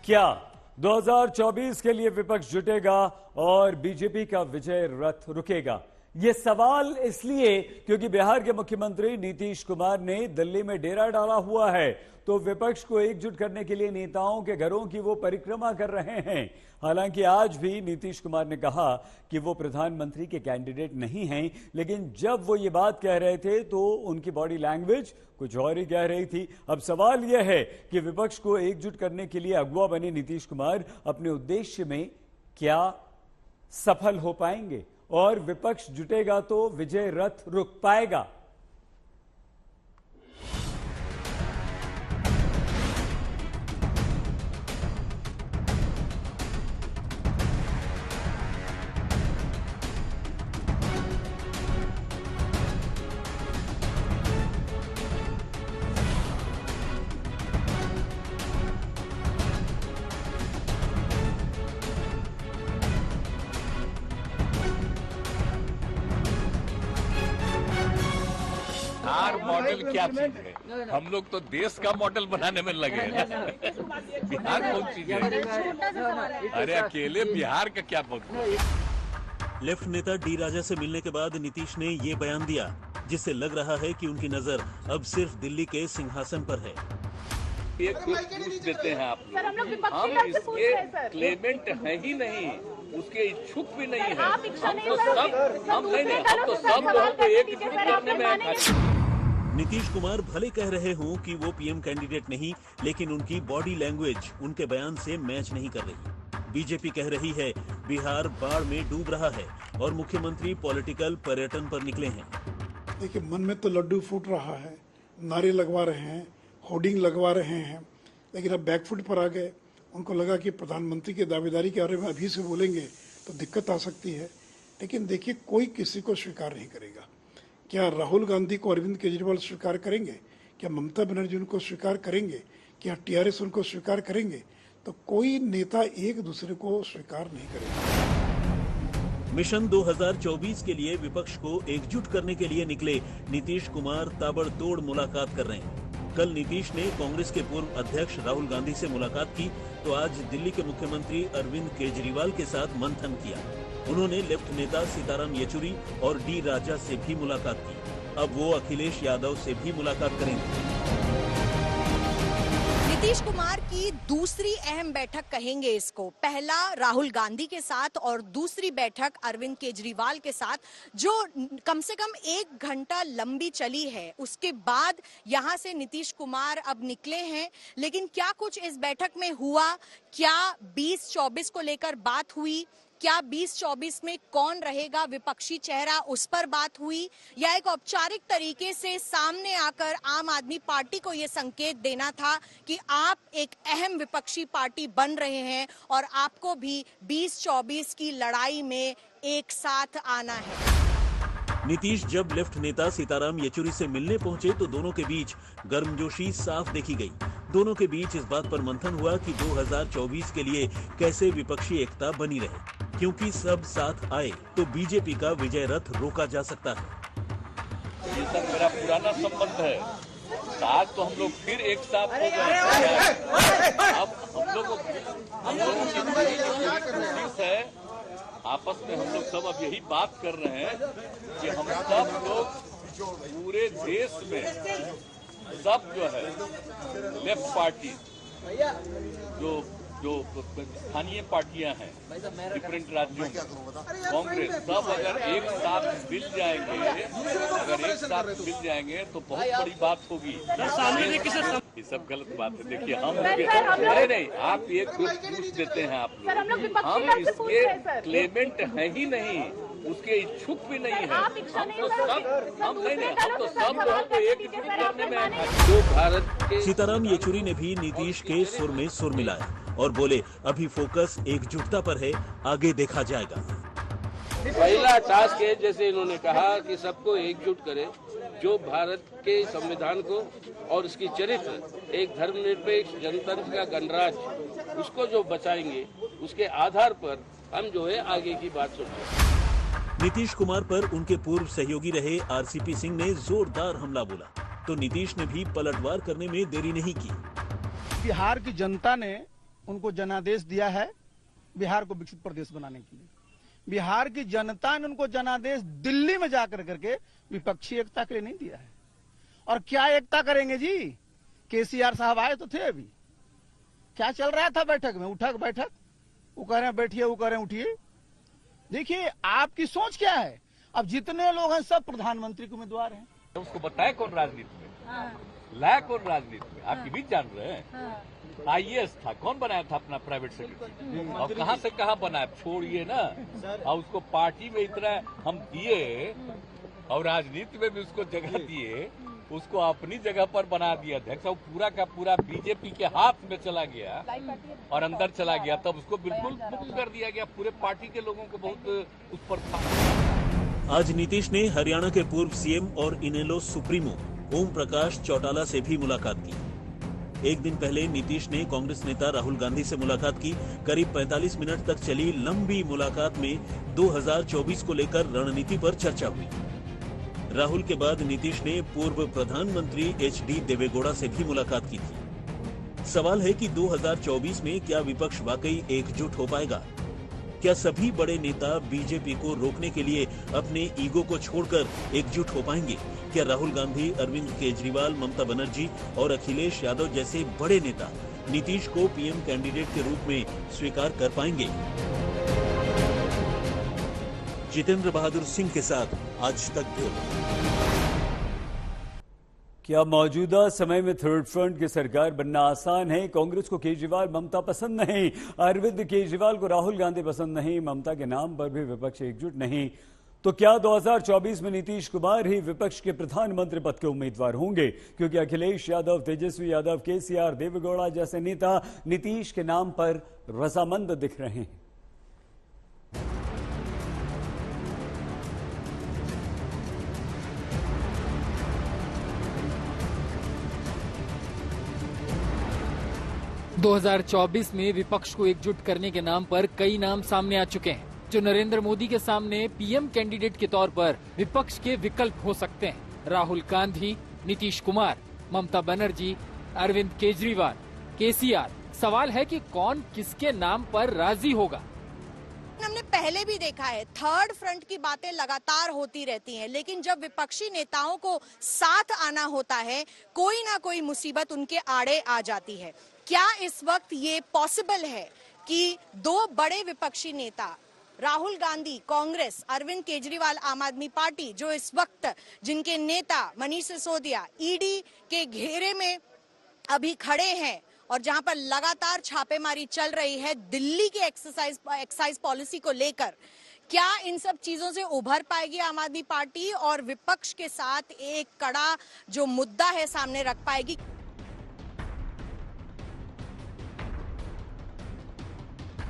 क्या 2024 के लिए विपक्ष जुटेगा और बीजेपी का विजय रथ रुकेगा? ये सवाल इसलिए क्योंकि बिहार के मुख्यमंत्री नीतीश कुमार ने दिल्ली में डेरा डाला हुआ है, तो विपक्ष को एकजुट करने के लिए नेताओं के घरों की वो परिक्रमा कर रहे हैं। हालांकि आज भी नीतीश कुमार ने कहा कि वो प्रधानमंत्री के कैंडिडेट नहीं हैं, लेकिन जब वो ये बात कह रहे थे तो उनकी बॉडी लैंग्वेज कुछ और ही कह रही थी। अब सवाल यह है कि विपक्ष को एकजुट करने के लिए अगुवा बने नीतीश कुमार अपने उद्देश्य में क्या सफल हो पाएंगे और विपक्ष जुटेगा तो विजय रथ रुक पाएगा? बिहार मॉडल क्या चीज है? हम लोग तो देश का मॉडल बनाने में लगे हैं। बिहार कौन चीज है? अरे अकेले बिहार का क्या मॉडल? लेफ्ट नेता डी राजा से मिलने के बाद नीतीश ने ये बयान दिया, जिससे लग रहा है कि उनकी नजर अब सिर्फ दिल्ली के सिंहासन पर है। एक पूछ देते हैं आप लोग, हम इसके क्लेमेंट है ही नहीं, उसके इच्छुक भी नहीं है। हम तो सब लोगों को एकजुट करने में। नीतीश कुमार भले कह रहे हों कि वो पीएम कैंडिडेट नहीं, लेकिन उनकी बॉडी लैंग्वेज उनके बयान से मैच नहीं कर रही। बीजेपी कह रही है बिहार बाढ़ में डूब रहा है और मुख्यमंत्री पॉलिटिकल पर्यटन पर निकले हैं। देखिए, मन में तो लड्डू फूट रहा है, नारे लगवा रहे हैं, होर्डिंग लगवा रहे हैं, लेकिन अब बैकफुट पर आ गए। उनको लगा कि प्रधानमंत्री की दावेदारी के बारे में अभी से बोलेंगे तो दिक्कत आ सकती है। लेकिन देखिए, कोई किसी को स्वीकार नहीं करेगा। क्या राहुल गांधी को अरविंद केजरीवाल स्वीकार करेंगे? क्या ममता बनर्जी उनको स्वीकार करेंगे? क्या टीआरएस उनको स्वीकार करेंगे? तो कोई नेता एक दूसरे को स्वीकार नहीं करेगा। मिशन 2024 के लिए विपक्ष को एकजुट करने के लिए निकले नीतीश कुमार ताबड़तोड़ मुलाकात कर रहे हैं। कल नीतीश ने कांग्रेस के पूर्व अध्यक्ष राहुल गांधी से मुलाकात की, तो आज दिल्ली के मुख्यमंत्री अरविंद केजरीवाल के साथ मंथन किया। उन्होंने लेफ्ट नेता सीताराम येचुरी और डी राजा से भी मुलाकात की। अब वो अखिलेश यादव से भी मुलाकात करेंगे। नीतीश कुमार की दूसरी अहम बैठक कहेंगे इसको। पहला राहुल गांधी के साथ और दूसरी बैठक अरविंद केजरीवाल के साथ, जो कम से कम 1 घंटा लंबी चली है। उसके बाद यहां से नीतीश कुमार अब निकले हैं, लेकिन क्या कुछ इस बैठक में हुआ? क्या 2024 को लेकर बात हुई? क्या 2024 में कौन रहेगा विपक्षी चेहरा, उस पर बात हुई? या एक औपचारिक तरीके से सामने आकर आम आदमी पार्टी को यह संकेत देना था कि आप एक अहम विपक्षी पार्टी बन रहे हैं और आपको भी 2024 की लड़ाई में एक साथ आना है? नीतीश जब लेफ्ट नेता सीताराम येचुरी से मिलने पहुंचे तो दोनों के बीच गर्मजोशी साफ देखी गई। दोनों के बीच इस बात पर मंथन हुआ कि 2024 के लिए कैसे विपक्षी एकता बनी रहे, क्योंकि सब साथ आए तो बीजेपी का विजय रथ रोका जा सकता है। ये सब मेरा पुराना संबंध है। आज तो हम लोग फिर एक साथ हो गए। अब हम लोगों की कोशिश है, आपस में हम लोग सब अब यही बात कर रहे हैं कि हम सब लोग पूरे देश में सब जो है लेफ्ट पार्टी जो स्थानीय पार्टियां हैं डिफरेंट राज्यों में, कांग्रेस, सब अगर एक साथ मिल जाएंगे तो बहुत बड़ी बात होगी। ये सब गलत बात है। देखिए, अरे नहीं, आप एक पूछ देते हैं आप लोग, हम इसके क्लेमेंट है ही नहीं, उसके इच्छुक भी नहीं है। हम तो सब लोगों को एकजुट करने में। जो भारत के सीताराम येचुरी ने भी नीतीश के सुर में सुर मिलाया और बोले, अभी फोकस एकजुटता पर है, आगे देखा जाएगा। पहला टास्क है, जैसे इन्होंने कहा कि सबको एकजुट करें, जो भारत के संविधान को और उसकी चरित्र, एक धर्मनिरपेक्ष जनतंत्र का गणराज्य, उसको जो बचाएंगे, उसके आधार पर हम जो है आगे की बात सोचें। नीतीश कुमार पर उनके पूर्व सहयोगी रहे आरसीपी सिंह ने जोरदार हमला बोला, तो नीतीश ने भी पलटवार करने में देरी नहीं की। बिहार की जनता ने उनको जनादेश दिया है बिहार को विकसित प्रदेश बनाने के लिए। बिहार की जनता ने उनको जनादेश दिल्ली में जाकर करके विपक्षी एकता के लिए नहीं दिया है। और क्या एकता करेंगे जी? केसीआर साहब आए तो थे, अभी क्या चल रहा था बैठक में? उठक बैठक, वो कह रहे हैं बैठिए, वो कह रहे हैं उठिए। देखिए आपकी सोच क्या है। अब जितने लोग हैं सब प्रधानमंत्री के उम्मीदवार हैं। उसको बताया कौन राजनीति में, लाया कौन राजनीति में, आपके बीच जान रहे हैं। IAS था, कौन बनाया था अपना प्राइवेट सेक्रेटरी, और कहां से कहां बनाया, छोड़िए ना। और उसको पार्टी में इतना हम दिए और राजनीति में भी उसको जगह दिए, उसको अपनी जगह पर बना दिया अध्यक्ष, और पूरा का पूरा बीजेपी के हाथ में चला गया और अंदर चला गया, तब उसको बिल्कुल मुक्त कर दिया गया। पूरे पार्टी के लोगों को बहुत उस पर था। आज नीतीश ने हरियाणा के पूर्व सीएम और इनेलो सुप्रीमो ओम प्रकाश चौटाला से भी मुलाकात की। एक दिन पहले नीतीश ने कांग्रेस नेता राहुल गांधी से मुलाकात की। करीब 45 मिनट तक चली लंबी मुलाकात में 2024 को लेकर रणनीति पर चर्चा हुई। राहुल के बाद नीतीश ने पूर्व प्रधानमंत्री HD देवेगौड़ा से भी मुलाकात की थी। सवाल है कि 2024 में क्या विपक्ष वाकई एकजुट हो पाएगा? क्या सभी बड़े नेता बीजेपी को रोकने के लिए अपने ईगो को छोड़कर एकजुट हो पाएंगे? क्या राहुल गांधी, अरविंद केजरीवाल, ममता बनर्जी और अखिलेश यादव जैसे बड़े नेता नीतीश को पीएम कैंडिडेट के रूप में स्वीकार कर पाएंगे? जितेंद्र बहादुर सिंह के साथ आज तक ब्यूरो। क्या मौजूदा समय में थर्ड फ्रंट की सरकार बनना आसान है? कांग्रेस को केजरीवाल ममता पसंद नहीं, अरविंद केजरीवाल को राहुल गांधी पसंद नहीं, ममता के नाम पर भी विपक्ष एकजुट नहीं। तो क्या 2024 में नीतीश कुमार ही विपक्ष के प्रधानमंत्री पद के उम्मीदवार होंगे? क्योंकि अखिलेश यादव, तेजस्वी यादव, केसीआर, देवेगौड़ा जैसे नेता नीतीश के नाम पर रजामंद दिख रहे हैं। – 2024 में विपक्ष को एकजुट करने के नाम पर कई नाम सामने आ चुके हैं, जो नरेंद्र मोदी के सामने पीएम कैंडिडेट के तौर पर विपक्ष के विकल्प हो सकते हैं। राहुल गांधी, नीतीश कुमार, ममता बनर्जी, अरविंद केजरीवाल, केसीआर। सवाल है कि कौन किसके नाम पर राजी होगा। हमने पहले भी देखा है, थर्ड फ्रंट की बातें लगातार होती रहती हैं, लेकिन जब विपक्षी नेताओं को साथ आना होता है, कोई ना कोई मुसीबत उनके आड़े आ जाती है। क्या इस वक्त ये पॉसिबल है कि दो बड़े विपक्षी नेता, राहुल गांधी कांग्रेस, अरविंद केजरीवाल आम आदमी पार्टी, जो इस वक्त जिनके नेता मनीष सिसोदिया ईडी के घेरे में अभी खड़े हैं और जहां पर लगातार छापेमारी चल रही है दिल्ली की एक्साइज पॉलिसी को लेकर, क्या इन सब चीजों से उभर पाएगी आम आदमी पार्टी और विपक्ष के साथ एक कड़ा जो मुद्दा है सामने रख पाएगी?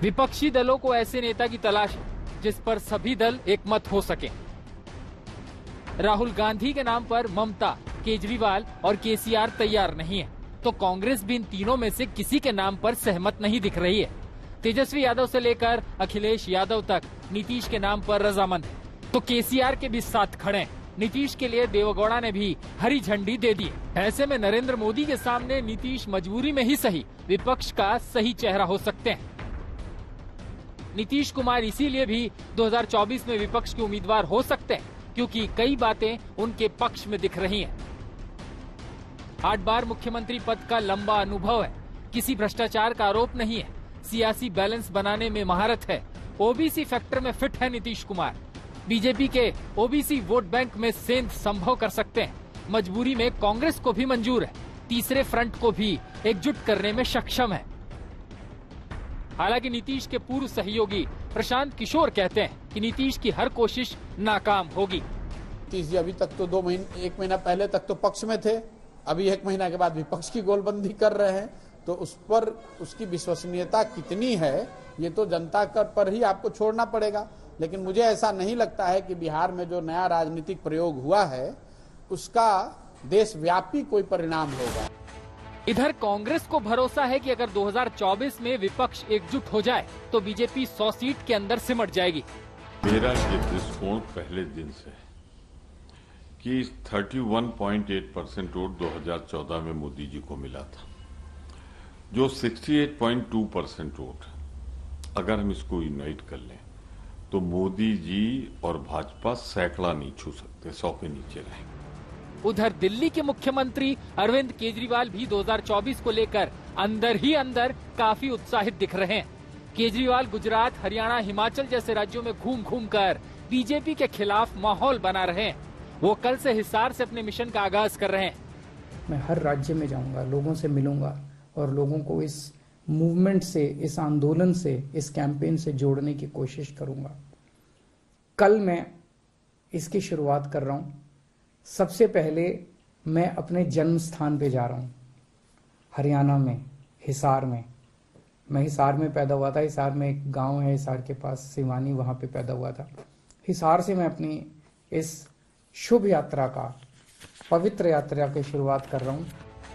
विपक्षी दलों को ऐसे नेता की तलाश है जिस पर सभी दल एकमत हो सके। राहुल गांधी के नाम पर ममता, केजरीवाल और केसीआर तैयार नहीं है, तो कांग्रेस भी इन तीनों में से किसी के नाम पर सहमत नहीं दिख रही है। तेजस्वी यादव से लेकर अखिलेश यादव तक नीतीश के नाम पर रजामंद है, तो केसीआर के भी साथ खड़े हैं। नीतीश के लिए देवेगौड़ा ने भी हरी झंडी दे दी। ऐसे में नरेंद्र मोदी के सामने नीतीश मजबूरी में ही सही विपक्ष का सही चेहरा हो सकते हैं। नीतीश कुमार इसीलिए भी 2024 में विपक्ष के उम्मीदवार हो सकते हैं, क्योंकि कई बातें उनके पक्ष में दिख रही हैं। 8 बार मुख्यमंत्री पद का लंबा अनुभव है, किसी भ्रष्टाचार का आरोप नहीं है, सियासी बैलेंस बनाने में महारत है, ओबीसी फैक्टर में फिट है नीतीश कुमार, बीजेपी के ओबीसी वोट बैंक में सेंध संभव कर सकते हैं, मजबूरी में कांग्रेस को भी मंजूर है, तीसरे फ्रंट को भी एकजुट करने में सक्षम है। हालांकि नीतीश के पूर्व सहयोगी प्रशांत किशोर कहते हैं कि नीतीश की हर कोशिश नाकाम होगी। नीतीश जी अभी तक तो 1 महीना पहले तक तो पक्ष में थे, अभी 1 महीना के बाद विपक्ष की गोलबंदी कर रहे हैं, तो उस पर उसकी विश्वसनीयता कितनी है ये तो जनता पर ही आपको छोड़ना पड़ेगा। लेकिन मुझे ऐसा नहीं लगता है कि बिहार में जो नया राजनीतिक प्रयोग हुआ है उसका देशव्यापी कोई परिणाम होगा। इधर कांग्रेस को भरोसा है कि अगर 2024 में विपक्ष एकजुट हो जाए तो बीजेपी 100 सीट के अंदर सिमट जाएगी। मेरा ये दृष्टिकोण पहले दिन से है कि 31.8% वोट 2014 में मोदी जी को मिला था जो 68.2% वोट, अगर हम इसको यूनाइट कर लें तो मोदी जी और भाजपा सैकड़ा नहीं छू सकते, 100 के नीचे रहेंगे। उधर दिल्ली के मुख्यमंत्री अरविंद केजरीवाल भी 2024 को लेकर अंदर ही अंदर काफी उत्साहित दिख रहे हैं। केजरीवाल गुजरात, हरियाणा, हिमाचल जैसे राज्यों में घूम घूम कर बीजेपी के खिलाफ माहौल बना रहे हैं। वो कल से हिसार से अपने मिशन का आगाज कर रहे हैं। मैं हर राज्य में जाऊंगा, लोगों से मिलूंगा और लोगों को इस मूवमेंट से, इस आंदोलन से, इस कैंपेन से जोड़ने की कोशिश करूंगा। कल मैं इसकी शुरुआत कर रहा हूं। सबसे पहले मैं अपने जन्म स्थान पे जा रहा हूं, हरियाणा में, हिसार में। मैं हिसार में पैदा हुआ था। हिसार में एक गांव है, हिसार के पास सिवानी, वहां पे पैदा हुआ था। हिसार से मैं अपनी इस शुभ यात्रा का, पवित्र यात्रा की शुरुआत कर रहा हूं।